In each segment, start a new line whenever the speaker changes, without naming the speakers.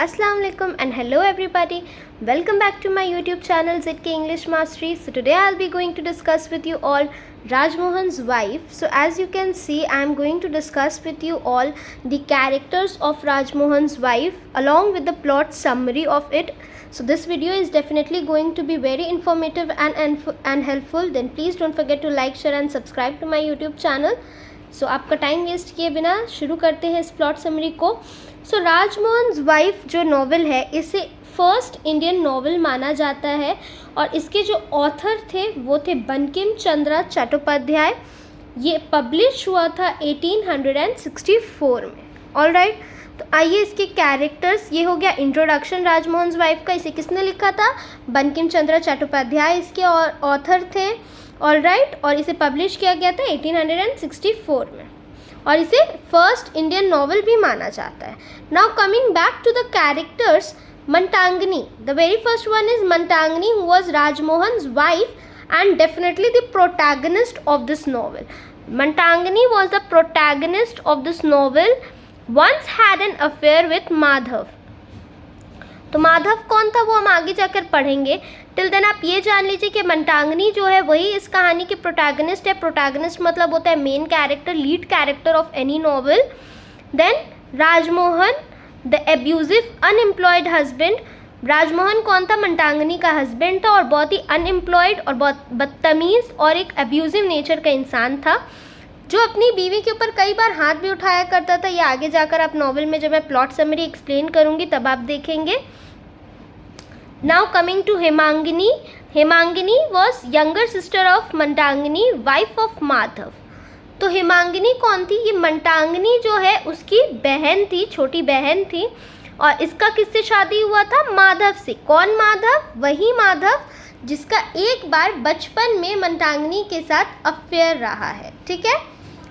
Assalamu alaikum and hello everybody. Welcome back to my YouTube channel ZK English Mastery. So today I'll be going to discuss with you all Rajmohan's wife. So as you can see, I'm going to discuss with you all the characters of Rajmohan's wife along with the plot summary of it. So this video is definitely going to be very informative and helpful. Then please don't forget to like, share and subscribe to my YouTube channel. सो आपका time waste किए बिना शुरू करते हैं इस plot summary को. सो Rajmohan's wife जो novel है इसे फर्स्ट इंडियन नॉवल माना जाता है और इसके जो ऑथर थे वो थे बंकिम चंद्र चट्टोपाध्याय. ये पब्लिश हुआ था 1864 में. ऑलराइट, तो आइए इसके कैरेक्टर्स. ये हो गया इंट्रोडक्शन राजमोहन्स वाइफ का. इसे किसने लिखा था? बंकिम चंद्र चट्टोपाध्याय इसके ऑथर थे. ऑलराइट, और इसे पब्लिश किया गया था 1864 में और इसे फर्स्ट इंडियन नॉवल भी माना जाता है. Now coming back to the characters, Matangini. The very first one is Matangini who was Rajmohan's wife and definitely the protagonist of this novel. Mantangani was the protagonist of this novel. Once had an affair with Madhav. तो माधव कौन था वो हम आगे जाकर पढ़ेंगे. Till then आप ये जान लीजिए कि मंटांगनी जो है वही इस कहानी के प्रोटैगनिस्ट है. प्रोटैगनिस्ट मतलब होता है main character, lead character of any novel. Then Rajmohan the abusive unemployed husband. Rajmohan कौन था? मंटांगनी का हस्बैंड था और बहुत ही अनएम्प्लॉयड और बहुत बदतमीज़ और एक एब्यूजिव नेचर का इंसान था जो अपनी बीवी के ऊपर कई बार हाथ भी उठाया करता था. ये आगे जाकर आप नॉवल में जब मैं प्लॉट समरी एक्सप्लेन करूँगी तब आप देखेंगे. Now coming to Hemangini. Hemangini was younger sister of Matangini, wife of Madhav. तो हेमांगिनी कौन थी? ये मंटांगनी जो है उसकी बहन थी, छोटी बहन थी. और इसका किससे शादी हुआ था? माधव से. कौन माधव? वही माधव जिसका एक बार बचपन में मंटांगनी के साथ अफेयर रहा है. ठीक है.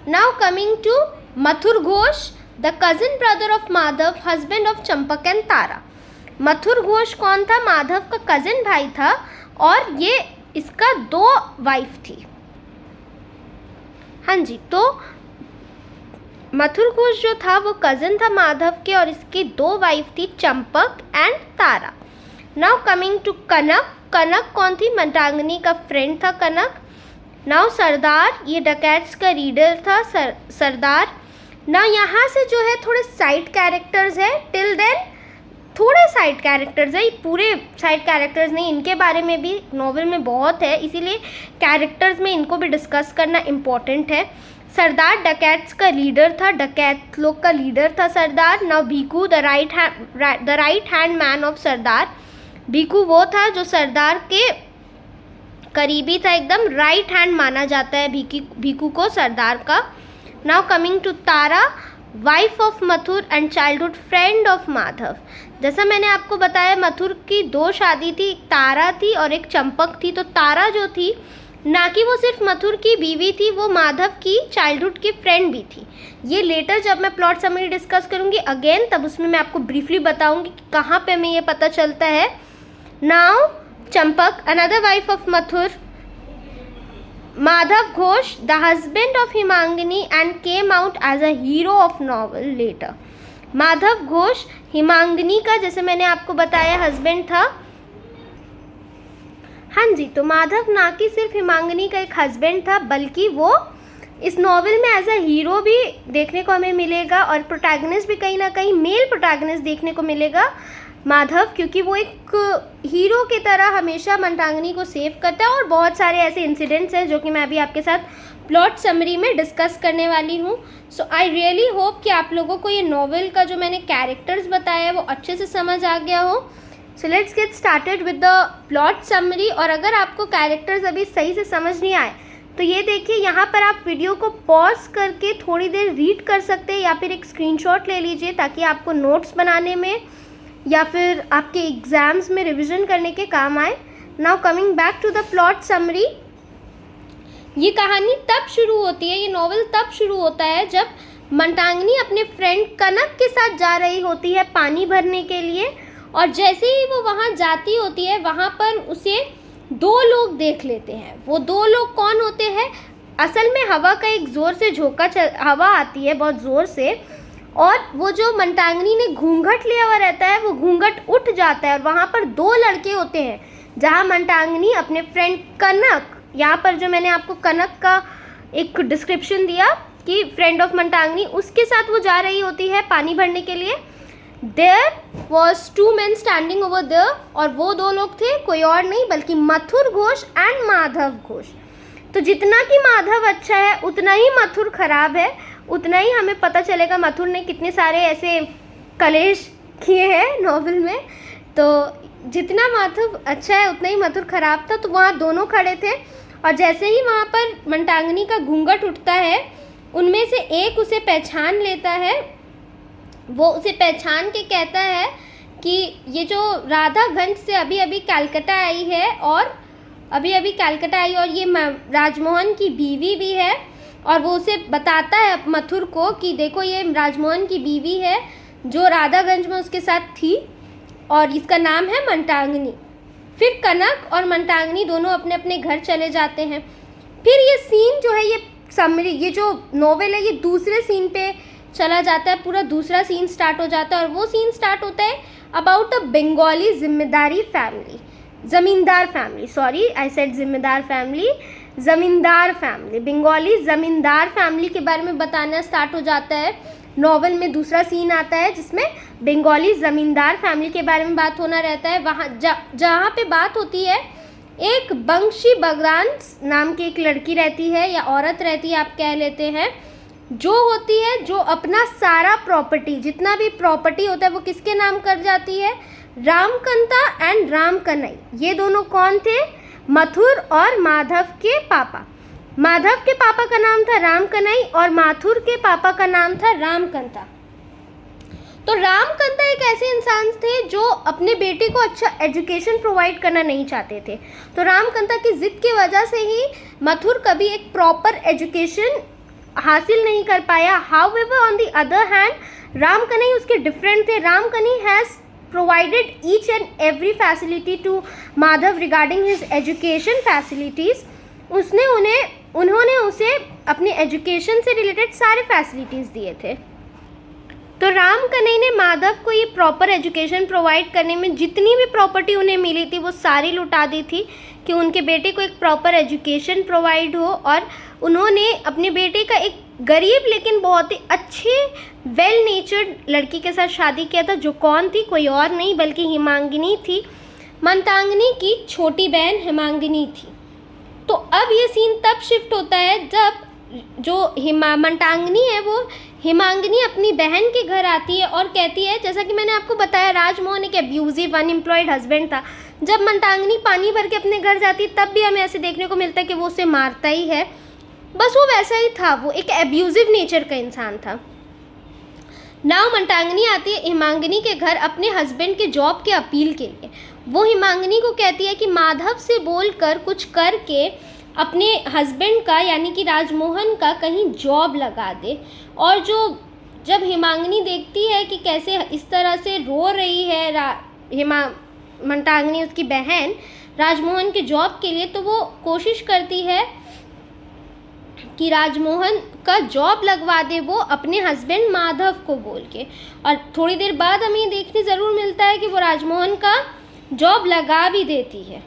Now coming to Mathur Ghosh, the cousin brother of Madhav, husband of Champak and Tara. Mathur Ghosh कौन था? माधव का कजिन भाई था और ये इसका 2 वाइफ थी. हाँ जी, तो मथुर घोष जो था वो कजिन था माधव के और इसकी 2 वाइफ थी, Champak and Tara. Now coming to Kanak. Kanak कौन थी? मंटांगनी का फ्रेंड था कनक. नाउ सरदार, ये डकैट्स का रीडर था सरदार. ना यहाँ से जो है थोड़े साइड कैरेक्टर्स है. टिल देन थोड़े साइड कैरेक्टर्स है, पूरे साइड कैरेक्टर्स नहीं. इनके बारे में भी नॉवल में बहुत है, इसीलिए कैरेक्टर्स में इनको भी डिस्कस करना इम्पोर्टेंट है. सरदार डकैट्स का लीडर था, डकैत लोग का लीडर था Sardar. Now Bhiku the right hand man of Sardar. Bhiku वो था जो सरदार के करीबी था, एकदम राइट हैंड माना जाता है भीकू को सरदार का. Now coming to Tara, wife of Mathur and childhood friend of Madhav. जैसा मैंने आपको बताया मथुर की 2 शादी थी, एक तारा थी और एक चंपक थी. तो तारा जो थी ना कि वो सिर्फ मथुर की बीवी थी, वो माधव की चाइल्डहुड की फ्रेंड भी थी. ये लेटर जब मैं प्लॉट समरी डिस्कस करूँगी अगेन तब उसमें मैं आपको ब्रीफली बताऊँगी कि कहाँ पे हमें ये पता चलता है. Now Champak, another wife of Mathur. Madhav Ghosh, the husband of Hemangini and came out as a hero of novel later. Madhav Ghosh Hemangini का, जैसे मैंने आपको बताया, हस्बैंड था. हाँ जी, तो माधव ना कि सिर्फ हिमांगिनी का एक हस्बैंड था बल्कि वो इस नॉवल में एज अ हीरो भी देखने को हमें मिलेगा और प्रोटैगनिस्ट भी कहीं ना कहीं मेल प्रोटैगनिस्ट देखने को मिलेगा माधव, क्योंकि वो एक हीरो की तरह हमेशा मंटांगनी को सेव करता है. और बहुत सारे ऐसे इंसिडेंट्स हैं जो कि मैं अभी आपके साथ प्लॉट समरी में डिस्कस करने वाली हूँ. सो आई रियली होप कि आप लोगों को ये नॉवल का जो मैंने कैरेक्टर्स बताया है वो अच्छे से समझ आ गया हो. So let's get started with the plot summary. और अगर आपको कैरेक्टर्स अभी सही से समझ नहीं आए तो ये देखिए, यहाँ पर आप वीडियो को पॉज करके थोड़ी देर रीड कर सकते हैं या फिर एक स्क्रीनशॉट ले लीजिए ताकि आपको नोट्स बनाने में या फिर आपके एग्ज़ाम्स में रिवीजन करने के काम आए. Now coming back to the plot summary. ये कहानी तब शुरू होती है, ये नॉवल तब शुरू होता है जब मंटांगनी अपने फ्रेंड कनक के साथ जा रही होती है पानी भरने के लिए. और जैसे ही वो वहाँ जाती होती है वहाँ पर उसे 2 लोग देख लेते हैं. वो 2 लोग कौन होते हैं? असल में हवा का एक ज़ोर से झोंका हवा आती है बहुत ज़ोर से और वो जो मंटांगनी ने घूंघट लिया हुआ रहता है वो घूंघट उठ जाता है और वहाँ पर 2 लड़के होते हैं, जहाँ मंटांगनी अपने फ्रेंड कनक, यहाँ पर जो मैंने आपको कनक का एक डिस्क्रिप्शन दिया कि फ्रेंड ऑफ मंटांगनी, उसके साथ वो जा रही होती है पानी भरने के लिए। There was 2 men standing over there, और वो 2 लोग थे, कोई और नहीं बल्कि मथुर घोष एंड माधव घोष। तो जितना कि माधव अच्छा है उतना ही मथुर खराब है, उतना ही हमें पता चलेगा मथुर ने कितने सारे ऐसे कलेश किए हैं नॉवल में। तो जितना माधव अच्छा है उतना ही मथुर खराब था। तो वहाँ दोनों खड़े थे और जैसे ही वहाँ पर मंटांगनी का घूंघट उठता है, उनमें से एक उसे पहचान लेता है। वो उसे पहचान के कहता है कि ये जो राधागंज से अभी अभी कलकत्ता आई है और ये राजमोहन की बीवी भी है। और वो उसे बताता है मथुर को कि देखो ये राजमोहन की बीवी है जो राधागंज में उसके साथ थी और इसका नाम है मंटांगनी। फिर कनक और मंटांगनी दोनों अपने अपने घर चले जाते हैं। फिर ये सीन जो है, ये समरी, ये जो नॉवेल है, ये दूसरे सीन पे चला जाता है, पूरा दूसरा सीन स्टार्ट हो जाता है। और वो सीन स्टार्ट होता है अबाउट अ बंगाली ज़मींदार फैमिली, बंगाली ज़मींदार फैमिली के बारे में बताना स्टार्ट हो जाता है। नॉवल में दूसरा सीन आता है जिसमें बंगाली ज़मींदार फैमिली के बारे में बात होना रहता है। वहाँ जहाँ पे बात होती है, एक बंशी बगदान नाम की एक लड़की रहती है या औरत रहती है, आप कह लेते हैं, जो होती है जो अपना सारा प्रॉपर्टी, जितना भी प्रॉपर्टी होता है वो किसके नाम कर जाती है, रामकंता एंड रामकनई। ये दोनों कौन थे, मथुर और माधव के पापा। माधव के पापा का नाम था रामकनई और माथुर के पापा का नाम था रामकंता। तो रामकंता एक ऐसे इंसान थे जो अपने बेटे को अच्छा एजुकेशन प्रोवाइड करना नहीं चाहते थे। तो रामकंता की जिद की वजह से ही मथुर कभी एक प्रॉपर एजुकेशन हासिल नहीं कर पाया। However on the other hand Ramkanai उसके डिफरेंट थे। Ramkanai has provided each and every facility to Madhav regarding his education facilities। उन्होंने उसे अपनी एजुकेशन से रिलेटेड सारे फैसिलिटीज़ दिए थे। तो रामकनई ने माधव को ये प्रॉपर एजुकेशन प्रोवाइड करने में जितनी भी प्रॉपर्टी उन्हें मिली थी वो सारी लुटा दी थी कि उनके बेटे को एक प्रॉपर एजुकेशन प्रोवाइड हो। और उन्होंने अपने बेटे का एक गरीब लेकिन बहुत ही अच्छे वेल नेचर्ड लड़की के साथ शादी किया था, जो कौन थी, कोई और नहीं बल्कि हिमांगिनी थी। मंटांगनी की छोटी बहन हिमांगिनी थी। तो अब ये सीन तब शिफ्ट होता है जब जो मंटांगनी है वो हिमांगिनी अपनी बहन के घर आती है और कहती है, जैसा कि मैंने आपको बताया राजमोहन एक एब्यूजिव अनएम्प्लॉयड हस्बैंड था। जब मंटांगनी पानी भर के अपने घर जाती तब भी हमें ऐसे देखने को मिलता है कि वो उसे मारता ही है। बस वो वैसा ही था, वो एक एब्यूजिव नेचर का इंसान था। नाउ मंटांगनी आती है हिमांगिनी के घर अपने हस्बैंड के जॉब के अपील के लिए। वो हिमांगिनी को कहती है कि माधव से बोलकर कुछ करके अपने हस्बैंड का यानी कि राजमोहन का कहीं जॉब लगा दे। और जब हिमांगिनी देखती है कि कैसे इस तरह से रो रही है मंटांगनी उसकी बहन राजमोहन के जॉब के लिए, तो वो कोशिश करती है कि राजमोहन का जॉब लगवा दे वो अपने हस्बैंड माधव को बोल के। और थोड़ी देर बाद हमें ये देखने ज़रूर मिलता है कि वो राजमोहन का जॉब लगा भी देती है।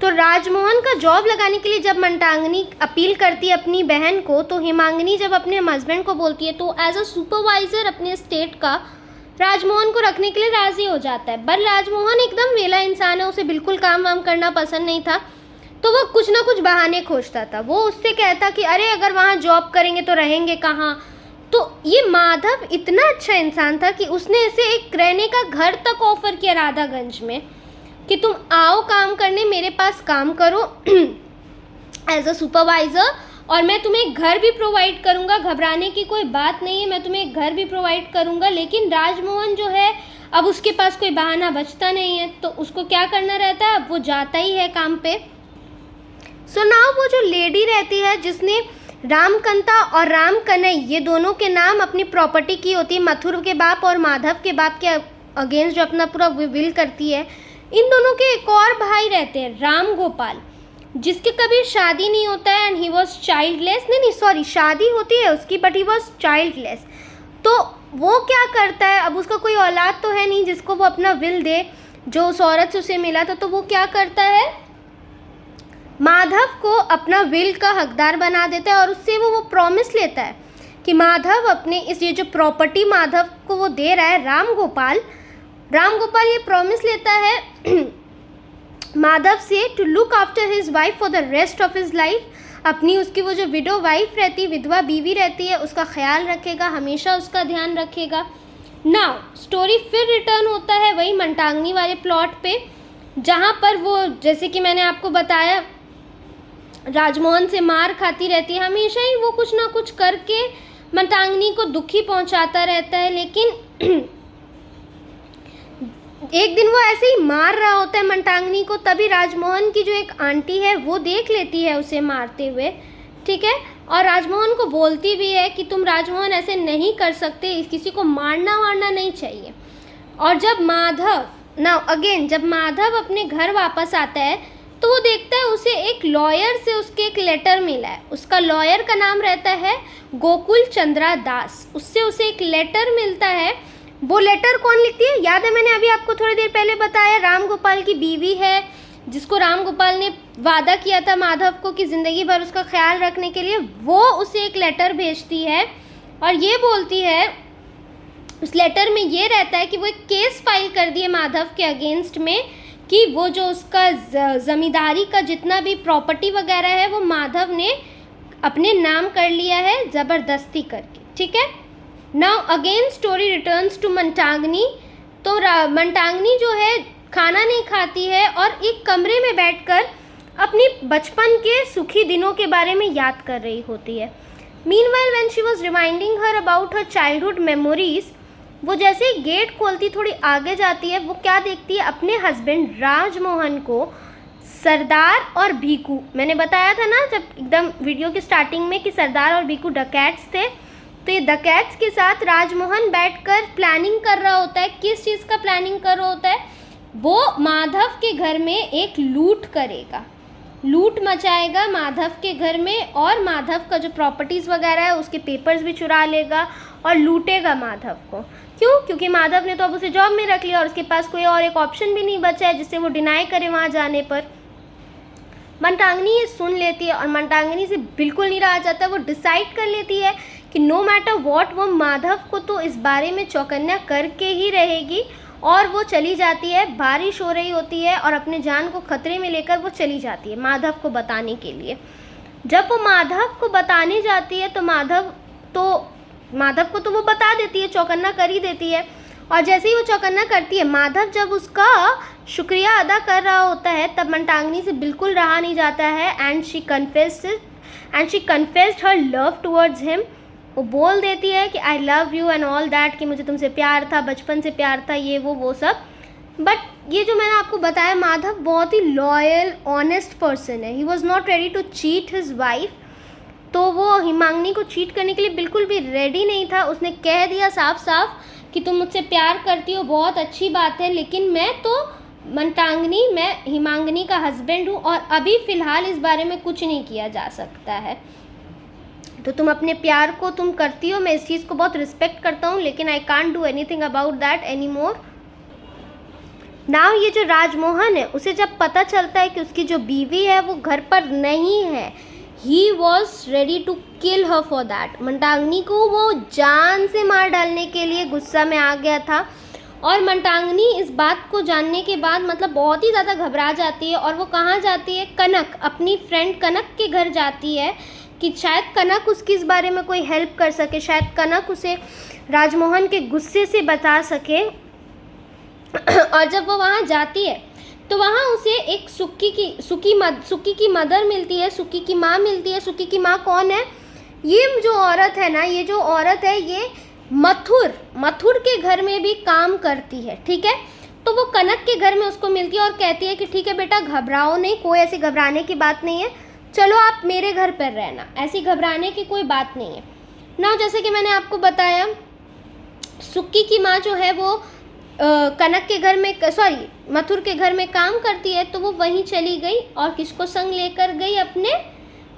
तो राजमोहन का जॉब लगाने के लिए जब मंटांगनी अपील करती है अपनी बहन को, तो हिमांगिनी जब अपने हस्बैंड को बोलती है तो एज अ सुपरवाइज़र अपने स्टेट का राजमोहन को रखने के लिए राज़ी हो जाता है। पर राजमोहन एकदम वेला इंसान है, उसे बिल्कुल काम वाम करना पसंद नहीं था। तो वो कुछ ना कुछ बहाने खोजता था। वो उससे कहता कि अरे अगर वहाँ जॉब करेंगे तो रहेंगे कहाँ। तो ये माधव इतना अच्छा इंसान था कि उसने इसे एक रहने का घर तक ऑफ़र किया राधागंज में कि तुम आओ काम करने, मेरे पास काम करो एज अ सुपरवाइज़र, और मैं तुम्हें एक घर भी प्रोवाइड करूँगा। घबराने की कोई बात नहीं है, मैं तुम्हें एक घर भी प्रोवाइड करूँगा। लेकिन राजमोहन जो है अब उसके पास कोई बहाना बचता नहीं है, तो उसको क्या करना रहता है, अब वो जाता ही है काम पे। सो नाउ वो जो लेडी रहती है जिसने रामकंता और रामकनई ये दोनों के नाम अपनी प्रॉपर्टी की होती है, मथुर के बाप और माधव के बाप के अगेंस्ट जो अपना पूरा विल करती है, इन दोनों के एक और भाई रहते हैं राम गोपाल। जिसकी कभी शादी नहीं होता है एंड ही वॉज चाइल्डलेस, नहीं सॉरी, शादी होती है उसकी बट ही वॉज चाइल्डलेस। तो वो क्या करता है, अब उसका कोई औलाद तो है नहीं जिसको वो अपना विल दे, जो उस औरत से उसे मिला था। तो वो क्या करता है, माधव को अपना विल का हकदार बना देता है और उससे वो प्रॉमिस लेता है कि माधव अपने ये जो प्रॉपर्टी माधव को वो दे रहा है, राम गोपाल ये प्रॉमिस लेता है माधव से to look after his wife for the rest of his life. अपनी उसकी वो जो विडो वाइफ रहती है, विधवा बीवी रहती है, उसका ख्याल रखेगा, हमेशा उसका ध्यान रखेगा। नाउ स्टोरी फिर रिटर्न होता है वही मंटांगनी वाले प्लॉट पे, जहाँ पर वो, जैसे कि मैंने आपको बताया, राजमोहन से मार खाती रहती है, हमेशा ही वो कुछ ना कुछ करके मंटांगनी को दुखी पहुंचाता रहता है। लेकिन एक दिन वो ऐसे ही मार रहा होता है मंटांगनी को, तभी राजमोहन की जो एक आंटी है वो देख लेती है उसे मारते हुए, ठीक है, और राजमोहन को बोलती भी है कि तुम राजमोहन ऐसे नहीं कर सकते, किसी को मारना नहीं चाहिए। और जब माधव अपने घर वापस आता है तो वो देखता है उसे एक लॉयर से उसके एक लेटर मिला है। उसका लॉयर का नाम रहता है गोकुल चंद्रा दास। उससे उसे एक लेटर मिलता है। वो लेटर कौन लिखती है, याद है मैंने अभी आपको थोड़ी देर पहले बताया, राम गोपाल की बीवी है, जिसको राम गोपाल ने वादा किया था माधव को कि ज़िंदगी भर उसका ख्याल रखने के लिए। वो उसे एक लेटर भेजती है और ये बोलती है, उस लेटर में ये रहता है कि वो एक केस फाइल कर दिए माधव के अगेंस्ट में कि वो जो उसका ज़मींदारी का जितना भी प्रॉपर्टी वगैरह है वो माधव ने अपने नाम कर लिया है ज़बरदस्ती करके, ठीक है। Now again story returns to Matangini. तो मंटांगनी जो है खाना नहीं खाती है और एक कमरे में बैठकर अपनी बचपन के सुखी दिनों के बारे में याद कर रही होती है। Meanwhile when she was reminding her about her childhood memories, वो जैसे ही गेट खोलती थोड़ी आगे जाती है, वो क्या देखती है, अपने हस्बैंड राजमोहन को सरदार और भीकू, मैंने बताया था ना जब एकदम वीडियो की स्टार्टिंग में कि सरदार और भीकू डकैट्स थे, तो ये डकैट्स के साथ राजमोहन बैठकर प्लानिंग कर रहा होता है। किस चीज़ का प्लानिंग कर रहा होता है, वो माधव के घर में एक लूट करेगा, लूट मचाएगा माधव के घर में, और माधव का जो प्रॉपर्टीज़ वगैरह है उसके पेपर्स भी चुरा लेगा और लूटेगा माधव को। क्यों? क्योंकि माधव ने तो अब उसे जॉब में रख लिया और उसके पास कोई और एक ऑप्शन भी नहीं बचा है जिससे वो डिनाई करे वहाँ जाने पर। मंटांगनी ये सुन लेती है और मंटांगनी से बिल्कुल नहीं रहा जाता। वो डिसाइड कर लेती है कि नो मैटर वॉट, वो माधव को तो इस बारे में चौकन्ना करके ही रहेगी, और वो चली जाती है। बारिश हो रही होती है और अपने जान को खतरे में लेकर वो चली जाती है माधव को बताने के लिए। जब वो माधव को बताने जाती है तो माधव को तो वो बता देती है, चौकन्ना कर ही देती है। और जैसे ही वो चौकन्ना करती है, माधव जब उसका शुक्रिया अदा कर रहा होता है तब मंटांगनी से बिल्कुल रहा नहीं जाता है, and she confessed her love towards him. वो बोल देती है कि I love you and all that, कि मुझे तुमसे प्यार था, बचपन से प्यार था, ये वो सब। बट ये जो मैंने आपको बताया, माधव बहुत ही लॉयल ऑनेस्ट पर्सन है। He was not ready to cheat his wife. तो वो हिमांगनी को चीट करने के लिए बिल्कुल भी रेडी नहीं था। उसने कह दिया साफ साफ कि तुम मुझसे प्यार करती हो, बहुत अच्छी बात है, लेकिन मैं हिमांगनी का हस्बैंड हूँ और अभी फ़िलहाल इस बारे में कुछ नहीं किया जा सकता है। तो तुम अपने प्यार को तुम करती हो, मैं इस चीज़ को बहुत रिस्पेक्ट करता हूँ, लेकिन I can't do anything about that any more. Now ये जो राजमोहन है, उसे जब पता चलता है कि उसकी जो बीवी है वो घर पर नहीं है, he was ready to kill her for that. Matangini को वो जान से मार डालने के लिए गुस्सा में आ गया था। और मंटांगनी इस बात को जानने के बाद मतलब बहुत ही ज़्यादा घबरा जाती है, और वो कहाँ जाती है, कनक, अपनी फ्रेंड कनक के घर जाती है कि शायद कनक उसकी इस बारे में कोई हेल्प कर सके, शायद कनक उसे राजमोहन के गुस्से से बचा सके। और जब वो वहाँ जाती है तो वहाँ उसे एक सुक्की की मदर मिलती है, सुक्की की माँ मिलती है। सुक्की की माँ कौन है, ये जो औरत है ना, ये जो औरत है ये मथुर के घर में भी काम करती है, ठीक है। तो वो कनक के घर में उसको मिलती है और कहती है कि ठीक है बेटा, घबराओ नहीं, कोई ऐसी घबराने की बात नहीं है, चलो आप मेरे घर पर रहना, ऐसी घबराने की कोई बात नहीं है ना। जैसे कि मैंने आपको बताया, सुक्की की माँ जो है वो कनक के घर में मथुर के घर में काम करती है, तो वो वहीं चली गई और किसको संग लेकर गई,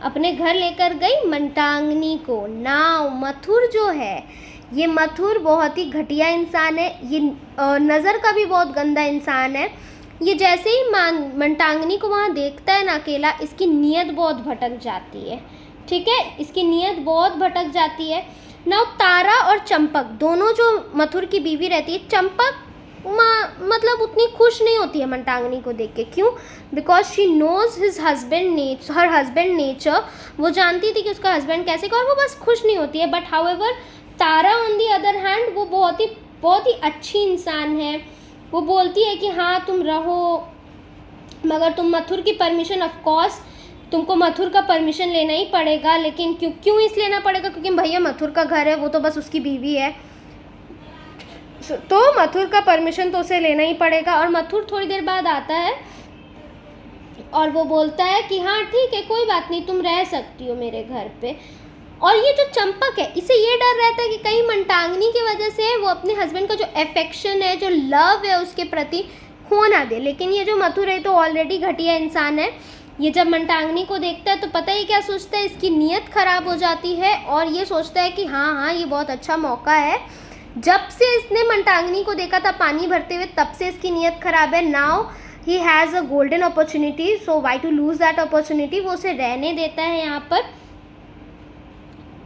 अपने घर लेकर गई मंटांगनी को। नाउ मथुर जो है, ये मथुर बहुत ही घटिया इंसान है, ये नज़र का भी बहुत गंदा इंसान है। ये जैसे ही मंटांगनी को वहाँ देखता है ना अकेला, इसकी नीयत बहुत भटक जाती है। ठीक है, इसकी नीयत बहुत भटक जाती है। नाउ तारा और चंपक दोनों जो मथुर की बीवी रहती है, चंपक मतलब उतनी खुश नहीं होती है मंटांगनी को देख के। क्यों? Because she knows her husband nature. वो जानती थी कि उसका हस्बैंड कैसे का, और वो बस खुश नहीं होती है। But however Tara on the other hand, वो बहुत ही अच्छी इंसान है। वो बोलती है कि हाँ तुम रहो, मगर तुम मथुर की परमिशन, ऑफ कोर्स तुमको मथुर का परमिशन लेना ही पड़ेगा। लेकिन क्यों इस लेना पड़ेगा? क्योंकि भैया मथुर का घर है, वो तो बस उसकी बीवी है, तो मथुर का परमिशन तो उसे लेना ही पड़ेगा। और मथुर थोड़ी देर बाद आता है और वो बोलता है कि हाँ ठीक है, कोई बात नहीं, तुम रह सकती हो मेरे घर पे। और ये जो चंपक है, इसे ये डर रहता है कि कहीं मंटांगनी की वजह से वो अपने हस्बैंड का जो अफेक्शन है, जो लव है उसके प्रति खो ना दे। लेकिन ये जो मथुर है तो ऑलरेडी घटिया इंसान है। ये जब मंटांगनी को देखता है तो पता ही क्या सोचता है, इसकी नीयत ख़राब हो जाती है और ये सोचता है कि हाँ ये बहुत अच्छा मौका है। जब से इसने मंटांगनी को देखा था पानी भरते हुए, तब से इसकी नीयत ख़राब है। Now he has a golden opportunity, so why to lose that opportunity. वो उसे रहने देता है यहाँ पर।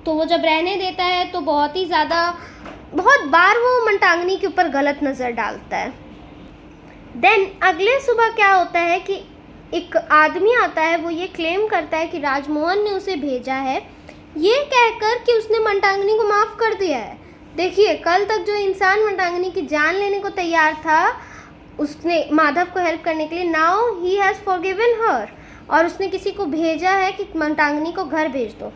तो वो जब रहने देता है तो बहुत बार वो मंटांगनी के ऊपर गलत नज़र डालता है। देन अगले सुबह क्या होता है कि एक आदमी आता है, वो ये क्लेम करता है कि राजमोहन ने उसे भेजा है, ये कहकर कि उसने मंटांगनी को माफ़ कर दिया है। देखिए, कल तक जो इंसान मंटांगनी की जान लेने को तैयार था, उसने माधव को हेल्प करने के लिए, नाउ ही हैज़ फॉरगिवन हर, और उसने किसी को भेजा है कि मंटांगनी को घर भेज दो।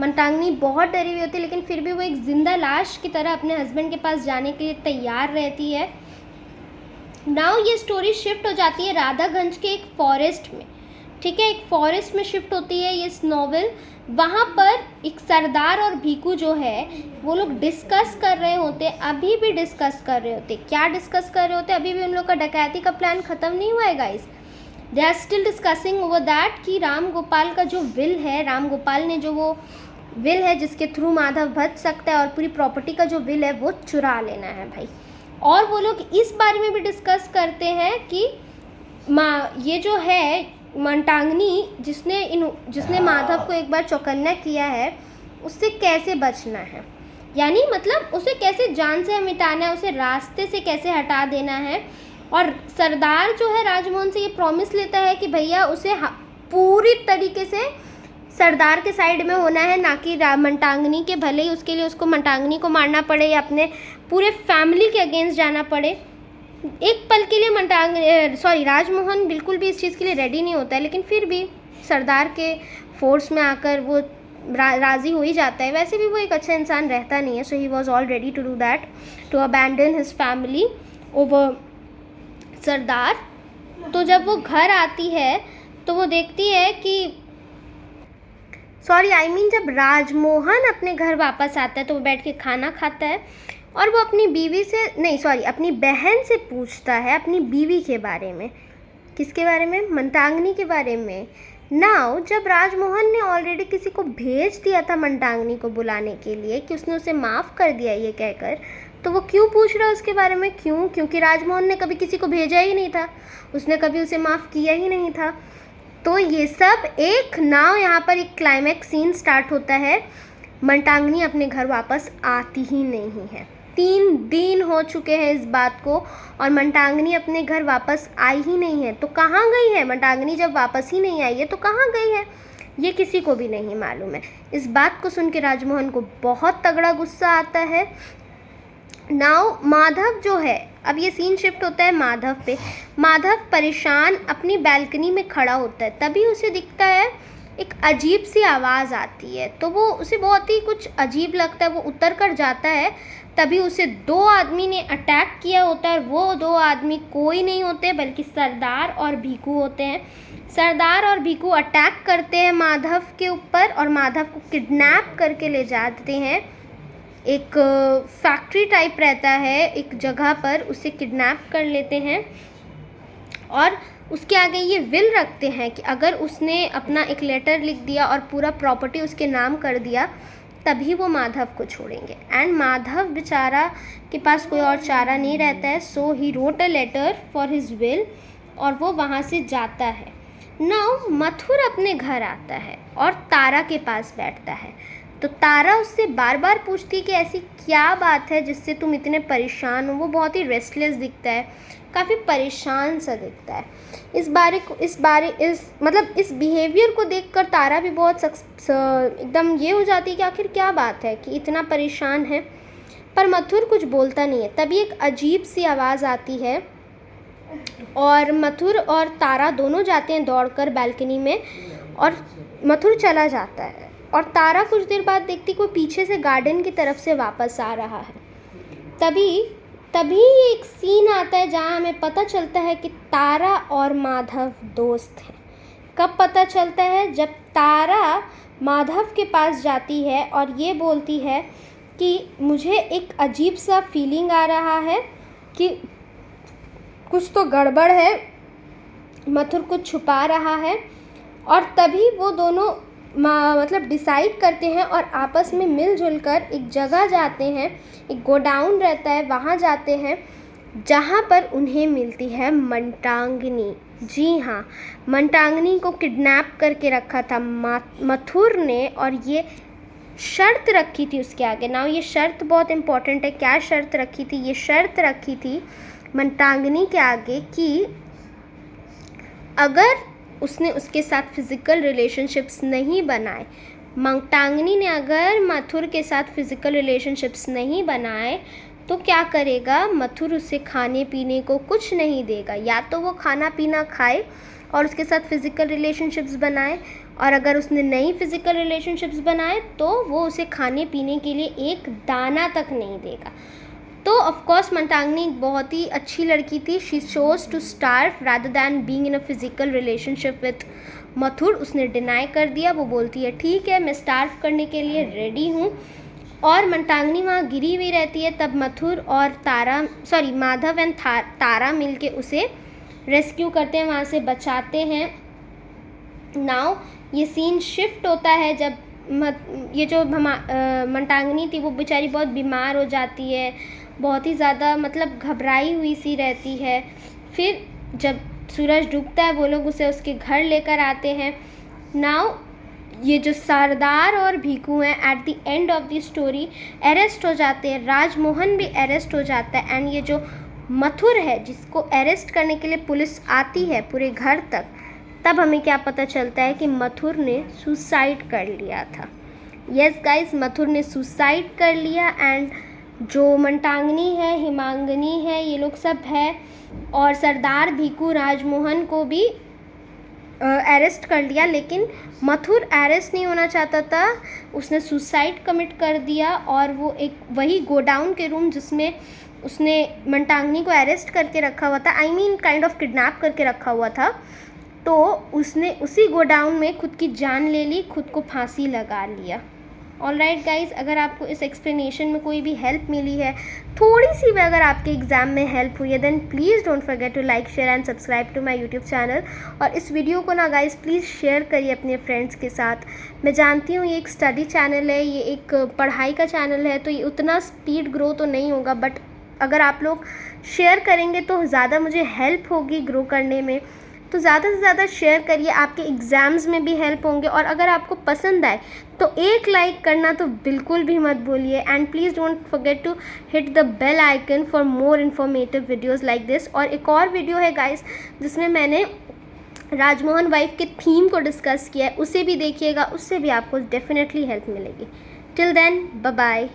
मंटांगनी बहुत डरी हुई होती है, लेकिन फिर भी वो एक जिंदा लाश की तरह अपने हस्बैंड के पास जाने के लिए तैयार रहती है। नाउ ये स्टोरी शिफ्ट हो जाती है राधागंज के एक फॉरेस्ट में। ठीक है, एक फॉरेस्ट में शिफ्ट होती है ये नॉवेल। वहाँ पर एक सरदार और भीकू जो है, वो लोग डिस्कस कर रहे होते, अभी भी डिस्कस कर रहे होते। क्या डिस्कस कर रहे होते? अभी भी उन लोग का डकैती का प्लान ख़त्म नहीं हुआ है guys. They are still discussing over that कि राम गोपाल का जो विल है, राम गोपाल ने जो वो विल है जिसके थ्रू माधव बच सकता है और पूरी प्रॉपर्टी का जो विल है वो चुरा लेना है भाई। और वो लोग इस बारे में भी डिस्कस करते हैं कि ये जो है मंटांगनी, जिसने माधव को एक बार चौकन्ना किया है, उससे कैसे बचना है। यानी मतलब उसे कैसे जान से मिटाना है, उसे रास्ते से कैसे हटा देना है। और सरदार जो है राजमोहन से ये प्रॉमिस लेता है कि भैया उसे पूरी तरीके से सरदार के साइड में होना है, ना कि मंटांगनी के। भले ही उसके लिए उसको मंटांगनी को मारना पड़े या अपने पूरे फैमिली के अगेंस्ट जाना पड़े। एक पल के लिए राजमोहन बिल्कुल भी इस चीज़ के लिए रेडी नहीं होता है, लेकिन फिर भी सरदार के फोर्स में आकर वो राज़ी हो ही जाता है। वैसे भी वो एक अच्छा इंसान रहता नहीं है, so he was all ready to do that, to abandon his family over Sardar. तो जब वो घर आती है तो वो देखती है कि जब राजमोहन अपने घर वापस आता है तो वो बैठ के खाना खाता है और वो अपनी अपनी बहन से पूछता है अपनी बीवी के बारे में। किसके बारे में? मंटांगनी के बारे में। नाउ जब राजमोहन ने ऑलरेडी किसी को भेज दिया था मंटांगनी को बुलाने के लिए कि उसने उसे माफ़ कर दिया ये कहकर, तो वो क्यों पूछ रहा है उसके बारे में? क्योंकि राजमोहन ने कभी किसी को भेजा ही नहीं था, उसने कभी उसे माफ़ किया ही नहीं था। तो ये सब यहाँ पर एक क्लाइमैक्स सीन स्टार्ट होता है। मंटांगनी अपने घर वापस आती ही नहीं है। 3 दिन हो चुके हैं इस बात को और मंटांगनी अपने घर वापस आई ही नहीं है। तो कहाँ गई है मंटांगनी? जब वापस ही नहीं आई है तो कहाँ गई है, ये किसी को भी नहीं मालूम है। इस बात को सुन के राजमोहन को बहुत तगड़ा गुस्सा आता है। नाउ माधव जो है, अब ये सीन शिफ्ट होता है माधव पे। माधव परेशान अपनी बैल्कनी में खड़ा होता है, तभी उसे दिखता है एक अजीब सी आवाज़ आती है। तो वो उसे बहुत ही कुछ अजीब लगता है, वो उतर कर जाता है। तभी उसे 2 आदमी ने अटैक किया होता है। वो 2 आदमी कोई नहीं होते बल्कि सरदार और भीकू होते हैं। सरदार और भीकू अटैक करते हैं माधव के ऊपर और माधव को किडनैप करके ले जाते हैं एक फैक्ट्री टाइप रहता है एक जगह पर, उसे किडनैप कर लेते हैं और उसके आगे ये विल रखते हैं कि अगर उसने अपना एक लेटर लिख दिया और पूरा प्रॉपर्टी उसके नाम कर दिया तभी वो माधव को छोड़ेंगे। एंड माधव बेचारा के पास कोई और चारा नहीं रहता है, so he wrote a letter for his will और वो वहाँ से जाता है। नाउ मथुर अपने घर आता है और तारा के पास बैठता है। तो तारा उससे बार बार पूछती है कि ऐसी क्या बात है जिससे तुम इतने परेशान हो। वो बहुत ही रेस्टलेस दिखता है, काफ़ी परेशान सा दिखता है। इस बिहेवियर को देखकर तारा भी बहुत एकदम ये हो जाती है कि आखिर क्या बात है कि इतना परेशान है, पर मथुर कुछ बोलता नहीं है। तभी एक अजीब सी आवाज़ आती है और मथुर और तारा दोनों जाते हैं दौड़कर बालकनी में और मथुर चला जाता है और तारा कुछ देर बाद देखती कोई पीछे से गार्डन की तरफ से वापस आ रहा है। तभी एक सीन आता है जहाँ हमें पता चलता है कि तारा और माधव दोस्त हैं। कब पता चलता है? जब तारा माधव के पास जाती है और ये बोलती है कि मुझे एक अजीब सा फीलिंग आ रहा है कि कुछ तो गड़बड़ है, मथुर कुछ छुपा रहा है। और तभी वो दोनों डिसाइड करते हैं और आपस में मिलजुल कर एक जगह जाते हैं, एक गोडाउन रहता है वहाँ जाते हैं जहाँ पर उन्हें मिलती है मंटांगनी। जी हाँ, मंटांगनी को किडनैप करके रखा था मथुर ने और ये शर्त रखी थी उसके आगे। नाउ ये शर्त बहुत इम्पॉर्टेंट है। क्या शर्त रखी थी? ये शर्त रखी थी मंटांगनी के आगे कि अगर उसने उसके साथ फिज़िकल रिलेशनशिप्स नहीं बनाए, मंटांगनी ने अगर मथुर के साथ फिज़िकल रिलेशनशिप्स नहीं बनाए तो क्या करेगा? मथुर उसे खाने पीने को कुछ नहीं देगा। या तो वो खाना पीना खाए और उसके साथ फ़िज़िकल रिलेशनशिप्स बनाए, और अगर उसने नहीं फ़िज़िकल रिलेशनशिप्स बनाए तो वो उसे खाने पीने के लिए एक दाना तक नहीं देगा। तो ऑफकोर्स मंटांगनी बहुत ही अच्छी लड़की थी। She chose to starve rather than being in a physical relationship with Mathur. उसने डिनाई कर दिया। वो बोलती है ठीक है, मैं स्टार्व करने के लिए रेडी हूँ। और मंटांगनी वहाँ गिरी हुई रहती है। तब मथुर और माधव एंड तारा मिलके उसे रेस्क्यू करते हैं, वहाँ से बचाते हैं। नाउ ये सीन शिफ्ट होता है जब मंटांगनी थी वो बेचारी बहुत बीमार हो जाती है, बहुत ही ज़्यादा घबराई हुई सी रहती है। फिर जब सूरज डूबता है वो लोग उसे उसके घर लेकर आते हैं। नाउ ये जो सरदार और भीखू हैं at the end of the story arrest हो जाते हैं। राजमोहन भी अरेस्ट हो जाता है। एंड ये जो मथुर है जिसको अरेस्ट करने के लिए पुलिस आती है पूरे घर तक, तब हमें क्या पता चलता है कि मथुर ने सुसाइड कर लिया था। यस गाइस, मथुर ने सुसाइड कर लिया। एंड जो मंटांगनी है, हिमांगनी है, ये लोग सब है, और सरदार भीखू राजमोहन को भी अरेस्ट कर लिया। लेकिन मथुर अरेस्ट नहीं होना चाहता था, उसने सुसाइड कमिट कर दिया। और वो एक वही गोडाउन के रूम जिसमें उसने मंटांगनी को अरेस्ट करके रखा हुआ था, काइंड ऑफ किडनैप करके रखा हुआ था, तो उसने उसी गोडाउन में खुद की जान ले ली, खुद को फांसी लगा लिया। ऑलराइट गाइज, अगर आपको इस एक्सप्लेनेशन में कोई भी हेल्प मिली है, थोड़ी सी भी अगर आपके एग्ज़ाम में हेल्प हुई है, then please don't forget to like, share and subscribe to my YouTube channel. और इस वीडियो को ना गाइज प्लीज़ शेयर करिए अपने फ्रेंड्स के साथ। मैं जानती हूँ ये एक स्टडी चैनल है, ये एक पढ़ाई का चैनल है, तो ये उतना स्पीड ग्रो तो नहीं होगा, बट अगर आप लोग शेयर करेंगे तो ज़्यादा मुझे हेल्प होगी ग्रो करने में। तो ज़्यादा से ज़्यादा शेयर करिए, आपके एग्ज़ाम्स में भी हेल्प होंगे। और अगर आपको पसंद आए तो एक लाइक करना तो बिल्कुल भी मत भूलिए। And please don't forget to hit the bell icon for more informative videos like this. और एक और वीडियो है गाइस जिसमें मैंने राजमोहन वाइफ के थीम को डिस्कस किया है, उसे भी देखिएगा, उससे भी आपको डेफिनेटली हेल्प मिलेगी। Till then, bye bye.